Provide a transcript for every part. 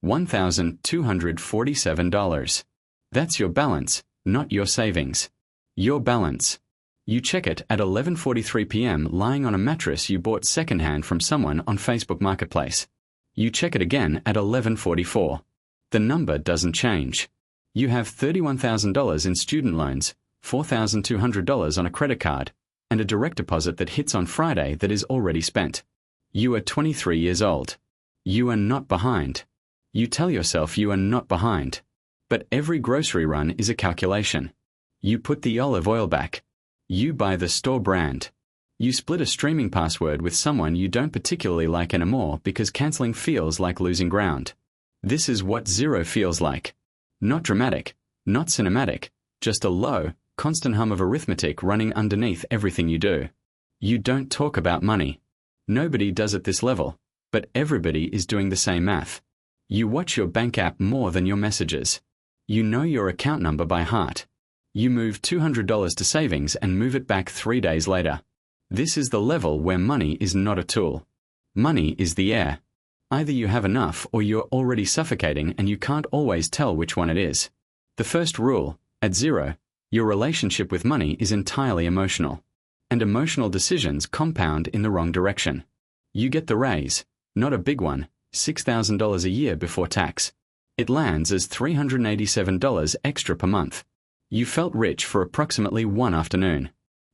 $1,247. That's your balance, not your savings. Your balance. You check it at 11:43 p.m. lying on a mattress you bought secondhand from someone on Facebook Marketplace. You check it again at 11:44. The number doesn't change. You have $31,000 in student loans, $4,200 on a credit card, and a direct deposit that hits on Friday that is already spent. You are 23 years old. You are not behind. You tell yourself you are not behind. But every grocery run is a calculation. You put the olive oil back. You buy the store brand. You split a streaming password with someone you don't particularly like anymore because canceling feels like losing ground. This is what zero feels like. Not dramatic, not cinematic, just a low, constant hum of arithmetic running underneath everything you do. You don't talk about money. Nobody does at this level, but everybody is doing the same math. You watch your bank app more than your messages. You know your account number by heart. You move $200 to savings and move it back 3 days later. This is the level where money is not a tool. Money is the air. Either you have enough or you're already suffocating and you can't always tell which one it is. The first rule, at zero, your relationship with money is entirely emotional. And emotional decisions compound in the wrong direction. You get the raise, not a big one, $6,000 a year before tax. It lands as $387 extra per month. You felt rich for approximately one afternoon.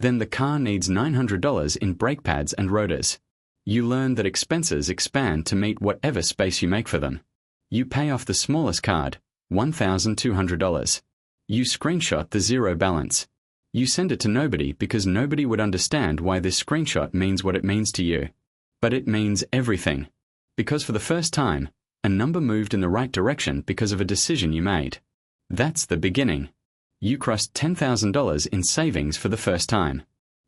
Then the car needs $900 in brake pads and rotors. You learn that expenses expand to meet whatever space you make for them. You pay off the smallest card, $1,200. You screenshot the zero balance. You send it to nobody because nobody would understand why this screenshot means what it means to you. But it means everything. Because for the first time, a number moved in the right direction because of a decision you made. That's the beginning. You crossed $10,000 in savings for the first time.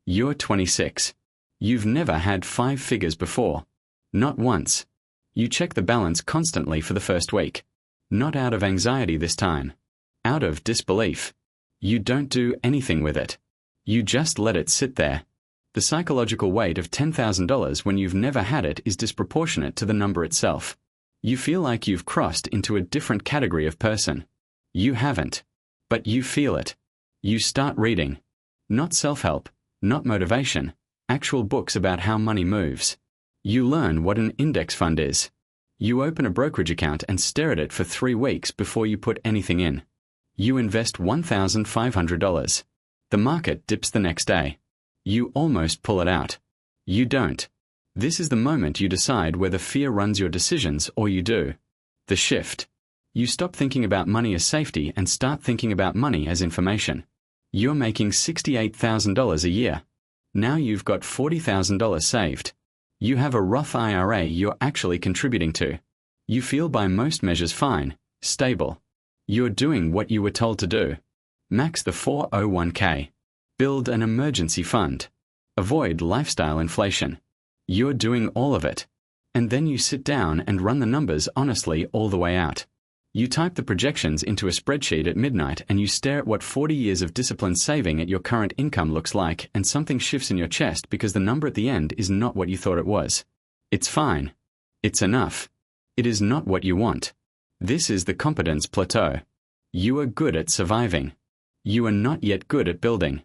You're 26. You've never had 5 figures before. Not once. You check the balance constantly for the first week. Not out of anxiety this time. Out of disbelief. You don't do anything with it. You just let it sit there. The psychological weight of $10,000 when you've never had it is disproportionate to the number itself. You feel like you've crossed into a different category of person. You haven't. But you feel it. You start reading. Not self-help, not motivation, actual books about how money moves. You learn what an index fund is. You open a brokerage account and stare at it for 3 weeks before you put anything in. You invest $1,500. The market dips the next day. You almost pull it out. You don't. This is the moment you decide whether fear runs your decisions or you do. The shift. You stop thinking about money as safety and start thinking about money as information. You're making $68,000 a year. Now you've got $40,000 saved. You have a Roth IRA you're actually contributing to. You feel by most measures fine, stable. You're doing what you were told to do. Max the 401k. Build an emergency fund. Avoid lifestyle inflation. You're doing all of it. And then you sit down and run the numbers honestly all the way out. You type the projections into a spreadsheet at midnight and you stare at what 40 years of disciplined saving at your current income looks like, and something shifts in your chest because the number at the end is not what you thought it was. It's fine. It's enough. It is not what you want. This is the competence plateau. You are good at surviving. You are not yet good at building.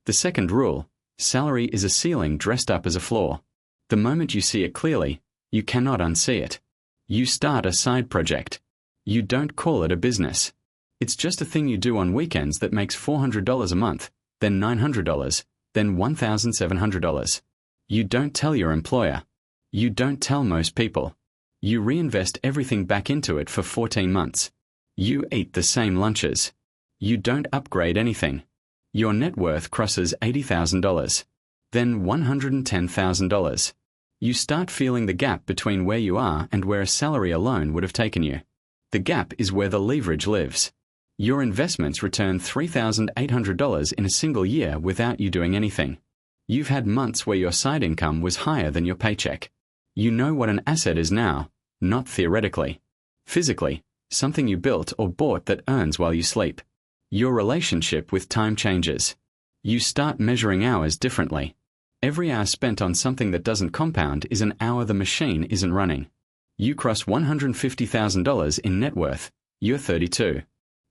The second rule, salary is a ceiling dressed up as a floor. The moment you see it clearly, you cannot unsee it. You start a side project. You don't call it a business. It's just a thing you do on weekends that makes $400 a month, then $900, then $1,700. You don't tell your employer. You don't tell most people. You reinvest everything back into it for 14 months. You eat the same lunches. You don't upgrade anything. Your net worth crosses $80,000, then $110,000. You start feeling the gap between where you are and where a salary alone would have taken you. The gap is where the leverage lives. Your investments return $3,800 in a single year without you doing anything. You've had months where your side income was higher than your paycheck. You know what an asset is now, not theoretically. Physically, something you built or bought that earns while you sleep. Your relationship with time changes. You start measuring hours differently. Every hour spent on something that doesn't compound is an hour the machine isn't running. You cross $150,000 in net worth. You're 32.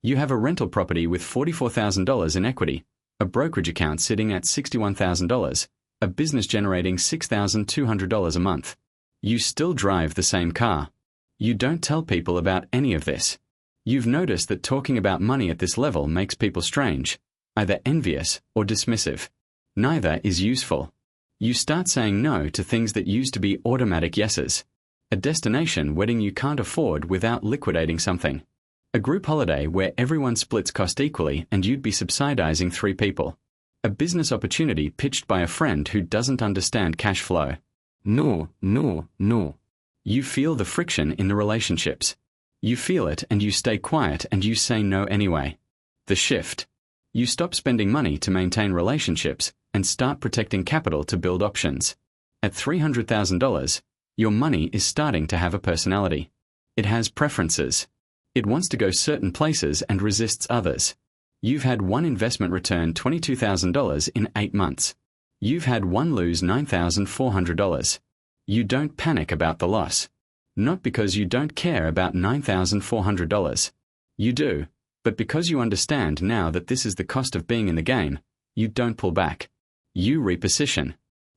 You have a rental property with $44,000 in equity, a brokerage account sitting at $61,000, a business generating $6,200 a month. You still drive the same car. You don't tell people about any of this. You've noticed that talking about money at this level makes people strange, either envious or dismissive. Neither is useful. You start saying no to things that used to be automatic yeses. A destination wedding you can't afford without liquidating something. A group holiday where everyone splits cost equally and you'd be subsidizing 3 people. A business opportunity pitched by a friend who doesn't understand cash flow. No. You feel the friction in the relationships. You feel it and you stay quiet and you say no anyway. The shift. You stop spending money to maintain relationships and start protecting capital to build options. At $300,000, your money is starting to have a personality. It has preferences. It wants to go certain places and resists others. You've had one investment return $22,000 in 8 months. You've had one lose $9,400. You don't panic about the loss. Not because you don't care about $9,400. You do, but because you understand now that this is the cost of being in the game, you don't pull back. You reposition.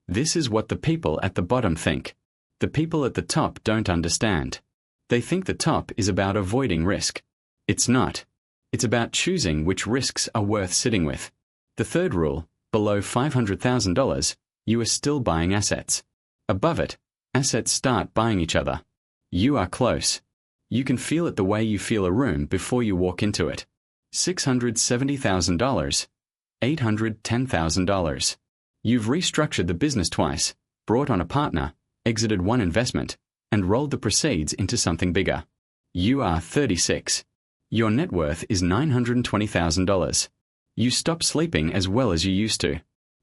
This is what the people at the bottom think. The people at the top don't understand. They think the top is about avoiding risk. It's not. It's about choosing which risks are worth sitting with. The third rule, below $500,000, you are still buying assets. Above it, assets start buying each other. You are close. You can feel it the way you feel a room before you walk into it. $670,000. $810,000. You've restructured the business twice, brought on a partner, exited one investment, and rolled the proceeds into something bigger. You are 36. Your net worth is $920,000. You stop sleeping as well as you used to.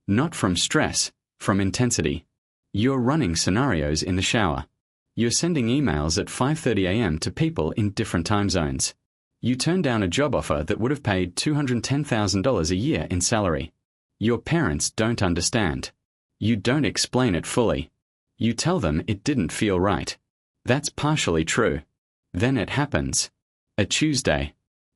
Not from stress, from intensity. You're running scenarios in the shower. You're sending emails at 5:30 a.m. to people in different time zones. You turn down a job offer that would have paid $210,000 a year in salary. Your parents don't understand. You don't explain it fully. You tell them it didn't feel right. That's partially true. Then it happens. A Tuesday.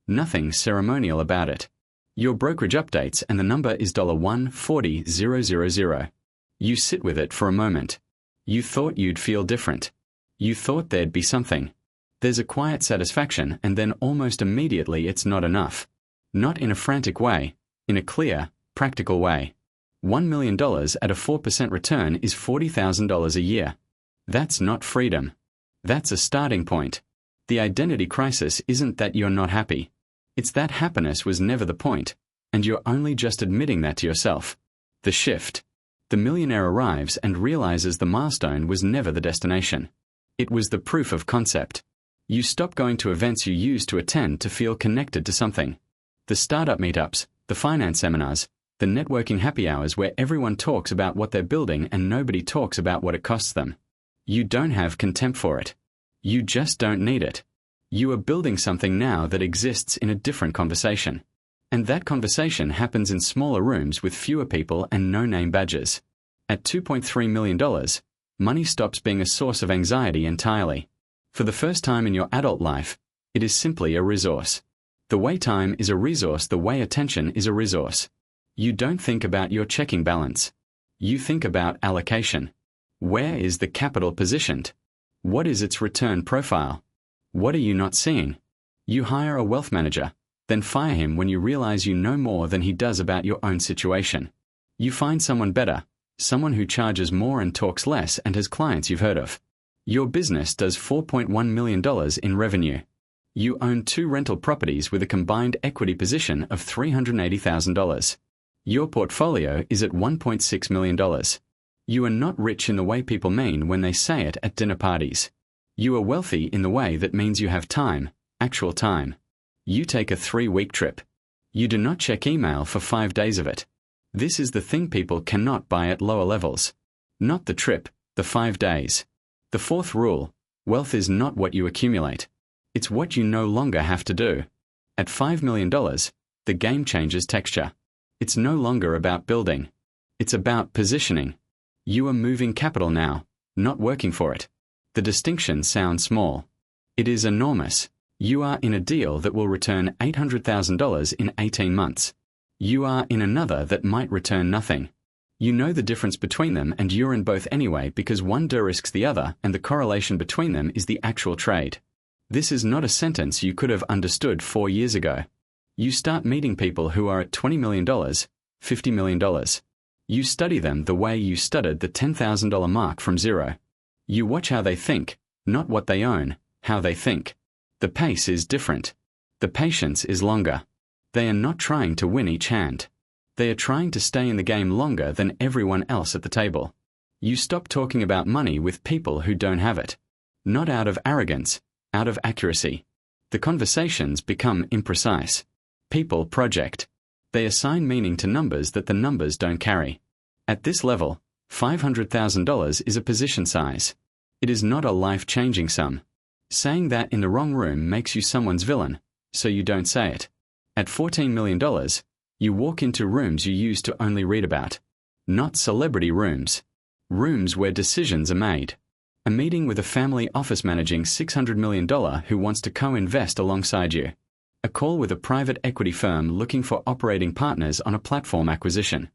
Nothing ceremonial about it. Your brokerage updates and the number is $140,000. You sit with it for a moment. You thought you'd feel different. You thought there'd be something. There's a quiet satisfaction and then almost immediately it's not enough. Not in a frantic way, in a clear, practical way. $1 million at a 4% return is $40,000 a year. That's not freedom. That's a starting point. The identity crisis isn't that you're not happy. It's that happiness was never the point, and you're only just admitting that to yourself. The shift. The millionaire arrives and realizes the milestone was never the destination. It was the proof of concept. You stop going to events you used to attend to feel connected to something. The startup meetups, the finance seminars, the networking happy hours where everyone talks about what they're building and nobody talks about what it costs them. You don't have contempt for it. You just don't need it. You are building something now that exists in a different conversation. And that conversation happens in smaller rooms with fewer people and no name badges. At $2.3 million, money stops being a source of anxiety entirely. For the first time in your adult life, it is simply a resource. The way time is a resource, the way attention is a resource. You don't think about your checking balance. You think about allocation. Where is the capital positioned? What is its return profile? What are you not seeing? You hire a wealth manager, then fire him when you realize you know more than he does about your own situation. You find someone better, someone who charges more and talks less and has clients you've heard of. Your business does $4.1 million in revenue. You own 2 rental properties with a combined equity position of $380,000. Your portfolio is at $1.6 million. You are not rich in the way people mean when they say it at dinner parties. You are wealthy in the way that means you have time, actual time. You take a 3-week trip. You do not check email for 5 days of it. This is the thing people cannot buy at lower levels. Not the trip, the 5 days. The 4th rule, wealth is not what you accumulate. It's what you no longer have to do. At $5 million, the game changes texture. It's no longer about building. It's about positioning. You are moving capital now, not working for it. The distinction sounds small. It is enormous. You are in a deal that will return $800,000 in 18 months. You are in another that might return nothing. You know the difference between them, and you're in both anyway because one de-risks the other, and the correlation between them is the actual trade. This is not a sentence you could have understood 4 years ago. You start meeting people who are at $20 million, $50 million. You study them the way you studied the $10,000 mark from zero. You watch how they think, not what they own, how they think. The pace is different. The patience is longer. They are not trying to win each hand. They are trying to stay in the game longer than everyone else at the table. You stop talking about money with people who don't have it. Not out of arrogance, out of accuracy. The conversations become imprecise. People project. They assign meaning to numbers that the numbers don't carry. At this level, $500,000 is a position size. It is not a life-changing sum. Saying that in the wrong room makes you someone's villain, so you don't say it. At $14 million, you walk into rooms you used to only read about. Not celebrity rooms. Rooms where decisions are made. A meeting with a family office managing $600 million who wants to co-invest alongside you. A call with a private equity firm looking for operating partners on a platform acquisition.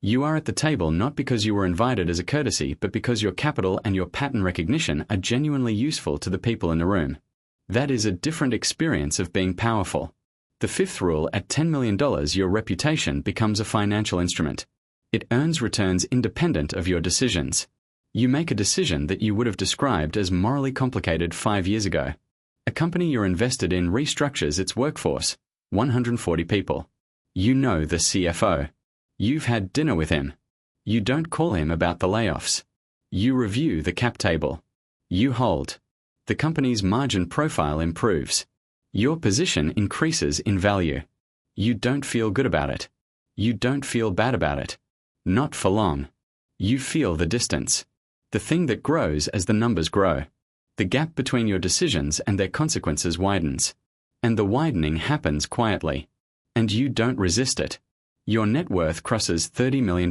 You are at the table not because you were invited as a courtesy, but because your capital and your pattern recognition are genuinely useful to the people in the room. That is a different experience of being powerful. The fifth rule: at $10 million, your reputation becomes a financial instrument. It earns returns independent of your decisions. You make a decision that you would have described as morally complicated 5 years ago. A company you're invested in restructures its workforce, 140 people. You know the CFO. You've had dinner with him. You don't call him about the layoffs. You review the cap table. You hold. The company's margin profile improves. Your position increases in value. You don't feel good about it. You don't feel bad about it. Not for long. You feel the distance. The thing that grows as the numbers grow. The gap between your decisions and their consequences widens. And the widening happens quietly. And you don't resist it. Your net worth crosses $30 million.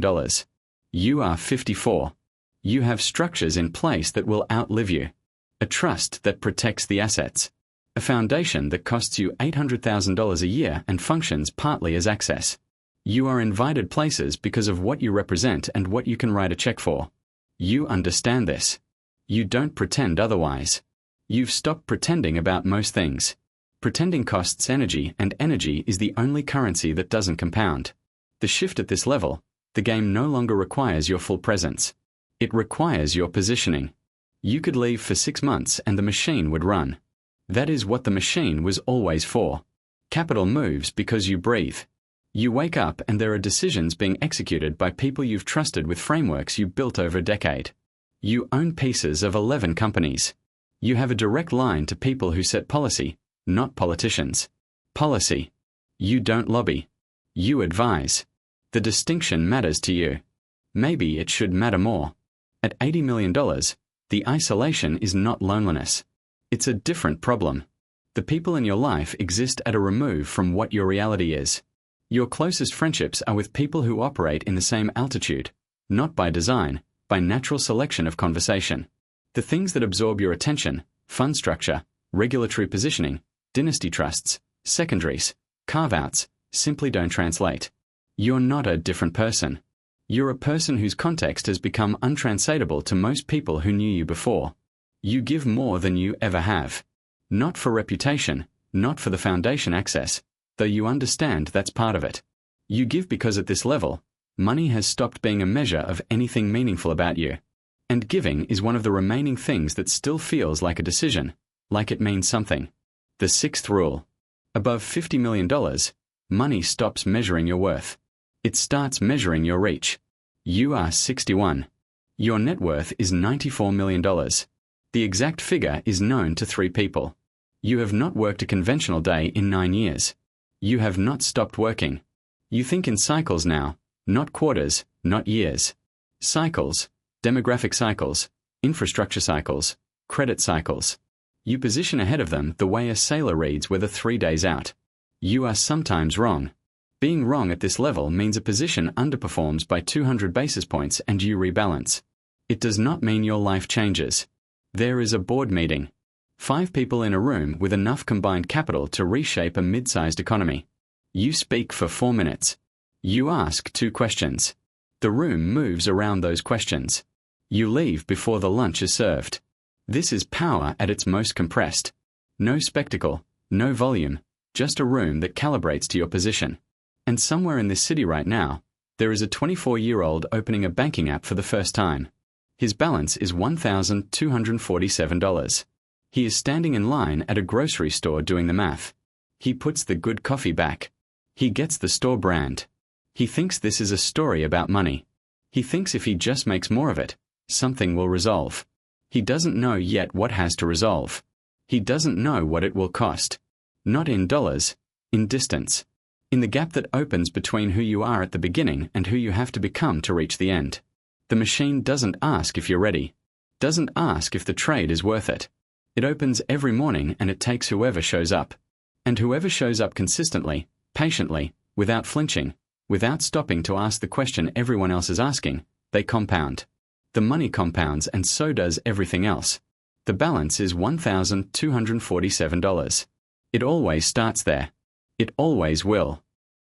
You are 54. You have structures in place that will outlive you. A trust that protects the assets. A foundation that costs you $800,000 a year and functions partly as access. You are invited places because of what you represent and what you can write a check for. You understand this. You don't pretend otherwise. You've stopped pretending about most things. Pretending costs energy, and energy is the only currency that doesn't compound. The shift at this level, the game no longer requires your full presence. It requires your positioning. You could leave for 6 months and the machine would run. That is what the machine was always for. Capital moves because you breathe. You wake up and there are decisions being executed by people you've trusted with frameworks you built over a decade. You own pieces of 11 companies. You have a direct line to people who set policy, not politicians. Policy. You don't lobby. You advise. The distinction matters to you. Maybe it should matter more. At $80 million, the isolation is not loneliness. It's a different problem. The people in your life exist at a remove from what your reality is. Your closest friendships are with people who operate in the same altitude, not by design, by natural selection of conversation. The things that absorb your attention, fund structure, regulatory positioning, dynasty trusts, secondaries, carve-outs, simply don't translate. You're not a different person. You're a person whose context has become untranslatable to most people who knew you before. You give more than you ever have. Not for reputation, not for the foundation access, though you understand that's part of it. You give because at this level, money has stopped being a measure of anything meaningful about you. And giving is one of the remaining things that still feels like a decision, like it means something. The sixth rule. Above $50 million, money stops measuring your worth. It starts measuring your reach. You are 61. Your net worth is $94 million. The exact figure is known to 3 people. You have not worked a conventional day in 9 years. You have not stopped working. You think in cycles now, not quarters, not years. Cycles, demographic cycles, infrastructure cycles, credit cycles. You position ahead of them the way a sailor reads weather 3 days out. You are sometimes wrong. Being wrong at this level means a position underperforms by 200 basis points and you rebalance. It does not mean your life changes. There is a board meeting. 5 people in a room with enough combined capital to reshape a mid-sized economy. You speak for 4 minutes. You ask 2 questions. The room moves around those questions. You leave before the lunch is served. This is power at its most compressed. No spectacle, no volume, just a room that calibrates to your position. And somewhere in this city right now, there is a 24-year-old opening a banking app for the first time. His balance is $1,247. He is standing in line at a grocery store doing the math. He puts the good coffee back. He gets the store brand. He thinks this is a story about money. He thinks if he just makes more of it, something will resolve. He doesn't know yet what has to resolve. He doesn't know what it will cost. Not in dollars, in distance. In the gap that opens between who you are at the beginning and who you have to become to reach the end. The machine doesn't ask if you're ready. Doesn't ask if the trade is worth it. It opens every morning and it takes whoever shows up. And whoever shows up consistently, patiently, without flinching, without stopping to ask the question everyone else is asking, they compound. The money compounds and so does everything else. The balance is $1,247. It always starts there. It always will.